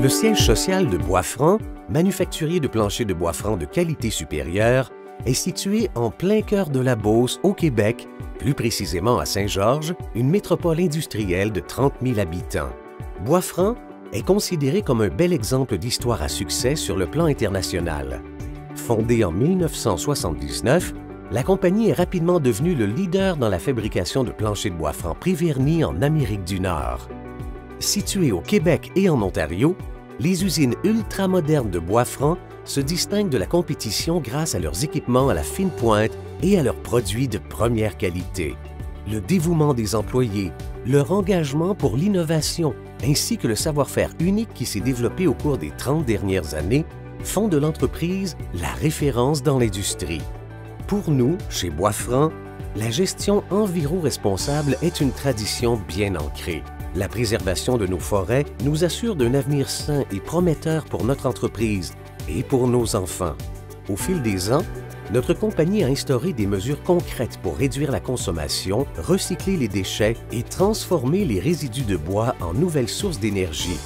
Le siège social de Bois-Franc, manufacturier de planchers de bois franc de qualité supérieure, est situé en plein cœur de la Beauce, au Québec, plus précisément à Saint-Georges, une métropole industrielle de 30 000 habitants. Bois-Franc est considéré comme un bel exemple d'histoire à succès sur le plan international. Fondée en 1979, la compagnie est rapidement devenue le leader dans la fabrication de planchers de bois franc prévernis en Amérique du Nord. Située au Québec et en Ontario, les usines ultramodernes de Bois-Franc se distinguent de la compétition grâce à leurs équipements à la fine pointe et à leurs produits de première qualité. Le dévouement des employés, leur engagement pour l'innovation, ainsi que le savoir-faire unique qui s'est développé au cours des 30 dernières années font de l'entreprise la référence dans l'industrie. Pour nous, chez Bois-Franc, la gestion enviro-responsable est une tradition bien ancrée. La préservation de nos forêts nous assure d'un avenir sain et prometteur pour notre entreprise et pour nos enfants. Au fil des ans, notre compagnie a instauré des mesures concrètes pour réduire la consommation, recycler les déchets et transformer les résidus de bois en nouvelles sources d'énergie.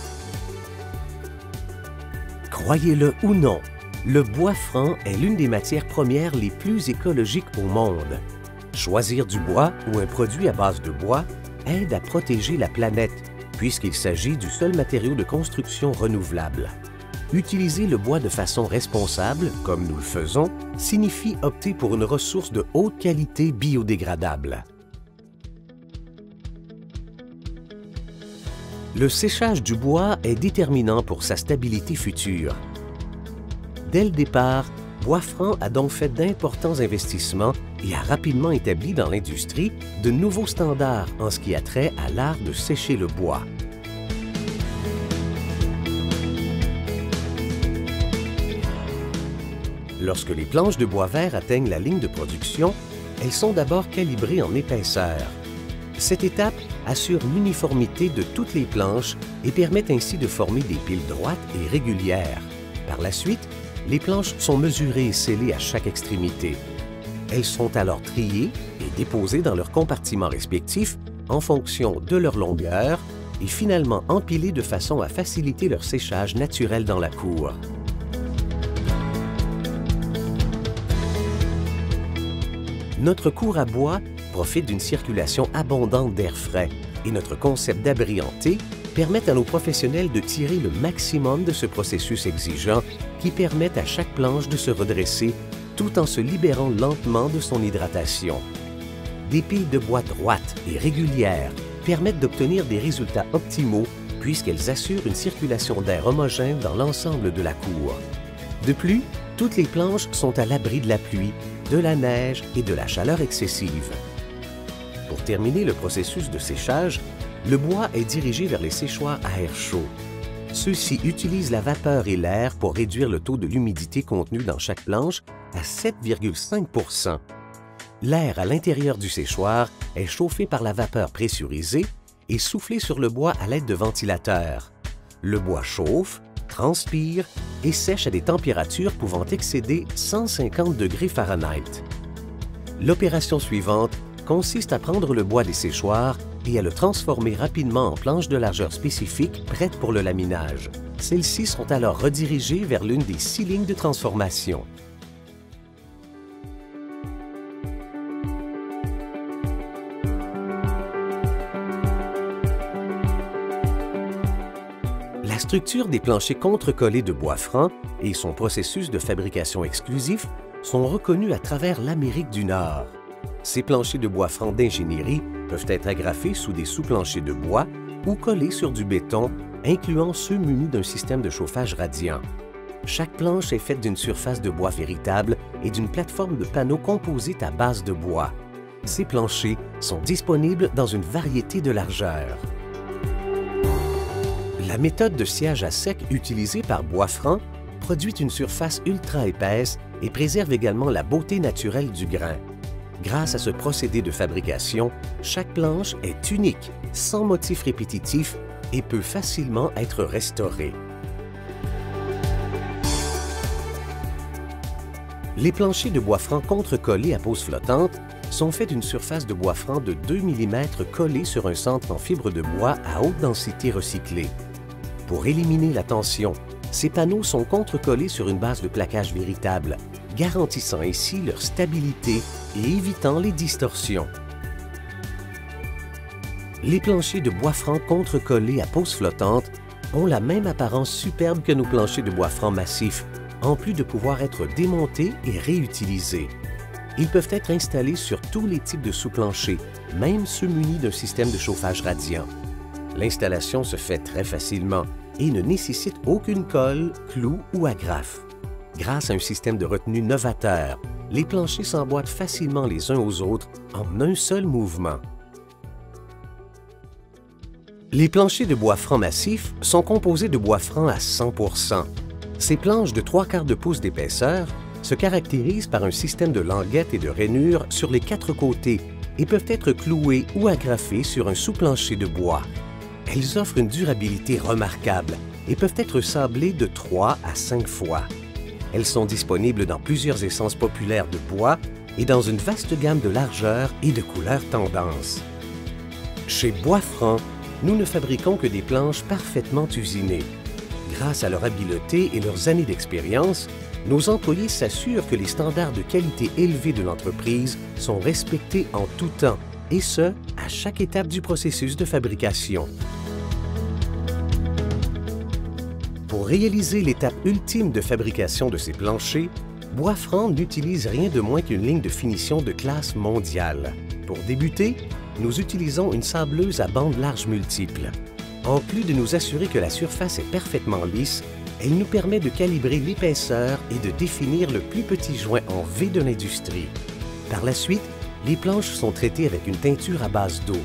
Croyez-le ou non, le bois franc est l'une des matières premières les plus écologiques au monde. Choisir du bois ou un produit à base de bois aide à protéger la planète, puisqu'il s'agit du seul matériau de construction renouvelable. Utiliser le bois de façon responsable, comme nous le faisons, signifie opter pour une ressource de haute qualité biodégradable. Le séchage du bois est déterminant pour sa stabilité future. Dès le départ, Bois-Franc a donc fait d'importants investissements et a rapidement établi dans l'industrie de nouveaux standards en ce qui a trait à l'art de sécher le bois. Lorsque les planches de bois vert atteignent la ligne de production, elles sont d'abord calibrées en épaisseur. Cette étape assure l'uniformité de toutes les planches et permet ainsi de former des piles droites et régulières. Par la suite, les planches sont mesurées et scellées à chaque extrémité. Elles sont alors triées et déposées dans leurs compartiments respectifs en fonction de leur longueur et finalement empilées de façon à faciliter leur séchage naturel dans la cour. Notre cour à bois profite d'une circulation abondante d'air frais et notre concept d'abri en T permet à nos professionnels de tirer le maximum de ce processus exigeant qui permet à chaque planche de se redresser tout en se libérant lentement de son hydratation. Des piles de bois droites et régulières permettent d'obtenir des résultats optimaux puisqu'elles assurent une circulation d'air homogène dans l'ensemble de la cour. De plus, toutes les planches sont à l'abri de la pluie, de la neige et de la chaleur excessive. Pour terminer le processus de séchage, le bois est dirigé vers les séchoirs à air chaud. Ceux-ci utilisent la vapeur et l'air pour réduire le taux de l'humidité contenu dans chaque planche à 7,5 %. L'air à l'intérieur du séchoir est chauffé par la vapeur pressurisée et soufflé sur le bois à l'aide de ventilateurs. Le bois chauffe, transpire et sèche à des températures pouvant excéder 150 degrés Fahrenheit. L'opération suivante consiste à prendre le bois des séchoirs et à le transformer rapidement en planches de largeur spécifique prêtes pour le laminage. Celles-ci sont alors redirigées vers l'une des 6 lignes de transformation. La structure des planchers contre-collés de Bois-Franc et son processus de fabrication exclusif sont reconnus à travers l'Amérique du Nord. Ces planchers de bois franc d'ingénierie peuvent être agrafés sous des sous-planchers de bois ou collés sur du béton, incluant ceux munis d'un système de chauffage radiant. Chaque planche est faite d'une surface de bois véritable et d'une plateforme de panneaux composite à base de bois. Ces planchers sont disponibles dans une variété de largeurs. La méthode de sciage à sec utilisée par Bois-Franc produit une surface ultra épaisse et préserve également la beauté naturelle du grain. Grâce à ce procédé de fabrication, chaque planche est unique, sans motif répétitif et peut facilement être restaurée. Les planchers de bois franc contre-collés à pose flottante sont faits d'une surface de bois franc de 2 mm collée sur un centre en fibre de bois à haute densité recyclée. Pour éliminer la tension, ces panneaux sont contre-collés sur une base de plaquage véritable, garantissant ainsi leur stabilité et évitant les distorsions. Les planchers de bois franc contre-collés à pose flottante ont la même apparence superbe que nos planchers de bois franc massifs, en plus de pouvoir être démontés et réutilisés. Ils peuvent être installés sur tous les types de sous-planchers, même ceux munis d'un système de chauffage radiant. L'installation se fait très facilement et ne nécessite aucune colle, clou ou agrafe. Grâce à un système de retenue novateur, les planchers s'emboîtent facilement les uns aux autres en un seul mouvement. Les planchers de bois franc massif sont composés de bois franc à 100%. Ces planches de 3/4 de pouce d'épaisseur se caractérisent par un système de languettes et de rainures sur les 4 côtés et peuvent être clouées ou agrafées sur un sous-plancher de bois. Elles offrent une durabilité remarquable et peuvent être sablées de 3 à 5 fois. Elles sont disponibles dans plusieurs essences populaires de bois et dans une vaste gamme de largeurs et de couleurs tendance. Chez Bois Franc, nous ne fabriquons que des planches parfaitement usinées. Grâce à leur habileté et leurs années d'expérience, nos employés s'assurent que les standards de qualité élevés de l'entreprise sont respectés en tout temps, et ce, à chaque étape du processus de fabrication. Pour réaliser l'étape ultime de fabrication de ces planchers, Bois Franc n'utilise rien de moins qu'une ligne de finition de classe mondiale. Pour débuter, nous utilisons une sableuse à bandes larges multiples. En plus de nous assurer que la surface est parfaitement lisse, elle nous permet de calibrer l'épaisseur et de définir le plus petit joint en V de l'industrie. Par la suite, les planches sont traitées avec une teinture à base d'eau.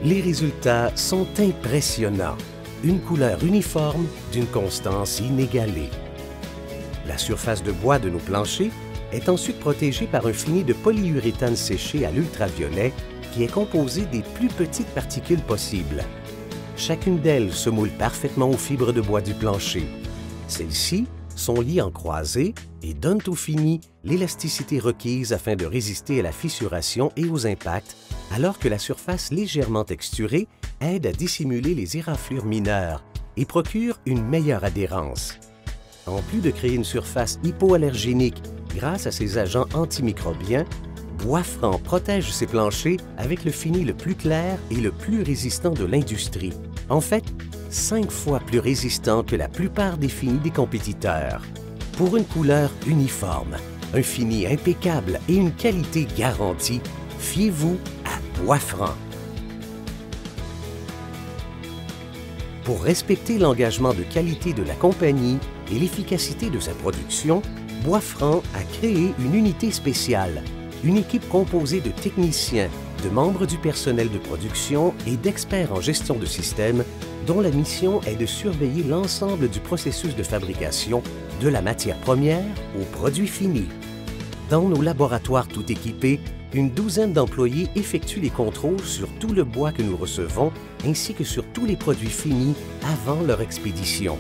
Les résultats sont impressionnants. Une couleur uniforme d'une constance inégalée. La surface de bois de nos planchers est ensuite protégée par un fini de polyuréthane séché à l'ultraviolet qui est composé des plus petites particules possibles. Chacune d'elles se moule parfaitement aux fibres de bois du plancher. Celles-ci sont liées en croisée et donnent au fini l'élasticité requise afin de résister à la fissuration et aux impacts, alors que la surface légèrement texturée aide à dissimuler les éraflures mineures et procure une meilleure adhérence. En plus de créer une surface hypoallergénique grâce à ses agents antimicrobiens, Bois Franc protège ses planchers avec le fini le plus clair et le plus résistant de l'industrie. En fait, 5 fois plus résistant que la plupart des finis des compétiteurs. Pour une couleur uniforme, un fini impeccable et une qualité garantie, fiez-vous à Bois Franc. Pour respecter l'engagement de qualité de la compagnie et l'efficacité de sa production, Bois Franc a créé une unité spéciale, une équipe composée de techniciens, de membres du personnel de production et d'experts en gestion de système dont la mission est de surveiller l'ensemble du processus de fabrication, de la matière première au produit fini. Dans nos laboratoires tout équipés, une douzaine d'employés effectuent les contrôles sur tout le bois que nous recevons ainsi que sur tous les produits finis avant leur expédition.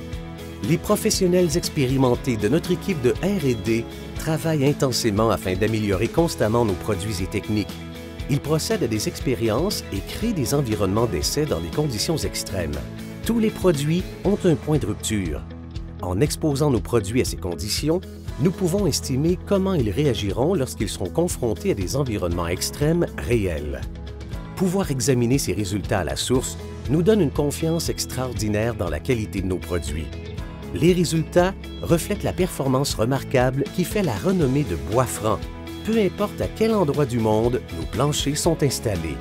Les professionnels expérimentés de notre équipe de R&D travaillent intensément afin d'améliorer constamment nos produits et techniques. Ils procèdent à des expériences et créent des environnements d'essai dans des conditions extrêmes. Tous les produits ont un point de rupture. En exposant nos produits à ces conditions, nous pouvons estimer comment ils réagiront lorsqu'ils seront confrontés à des environnements extrêmes réels. Pouvoir examiner ces résultats à la source nous donne une confiance extraordinaire dans la qualité de nos produits. Les résultats reflètent la performance remarquable qui fait la renommée de Bois Franc, peu importe à quel endroit du monde nos planchers sont installés.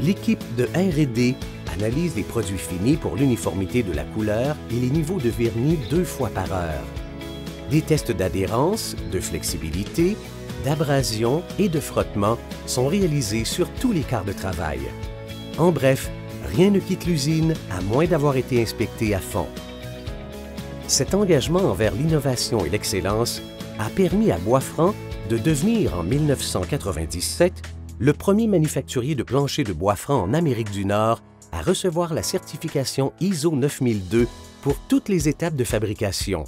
L'équipe de R&D analyse les produits finis pour l'uniformité de la couleur et les niveaux de vernis 2 fois par heure. Des tests d'adhérence, de flexibilité, d'abrasion et de frottement sont réalisés sur tous les quarts de travail. En bref, rien ne quitte l'usine à moins d'avoir été inspecté à fond. Cet engagement envers l'innovation et l'excellence a permis à Bois Franc de devenir en 1997 le premier manufacturier de planchers de bois franc en Amérique du Nord à recevoir la certification ISO 9002 pour toutes les étapes de fabrication.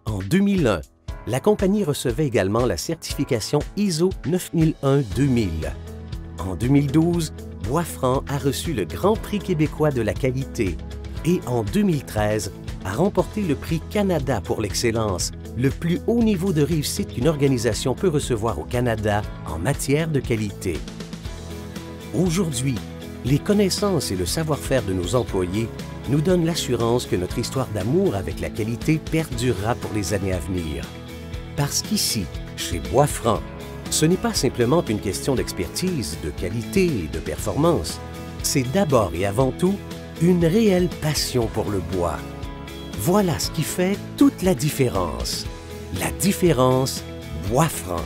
En 2001, la compagnie recevait également la certification ISO 9001-2000. En 2012, Bois Franc a reçu le Grand Prix québécois de la qualité. et en 2013 a remporté le prix Canada pour l'excellence, le plus haut niveau de réussite qu'une organisation peut recevoir au Canada en matière de qualité. Aujourd'hui, les connaissances et le savoir-faire de nos employés nous donnent l'assurance que notre histoire d'amour avec la qualité perdurera pour les années à venir. Parce qu'ici, chez Boisfranc, ce n'est pas simplement une question d'expertise, de qualité et de performance. C'est d'abord et avant tout une réelle passion pour le bois. Voilà ce qui fait toute la différence. La différence Boisfranc.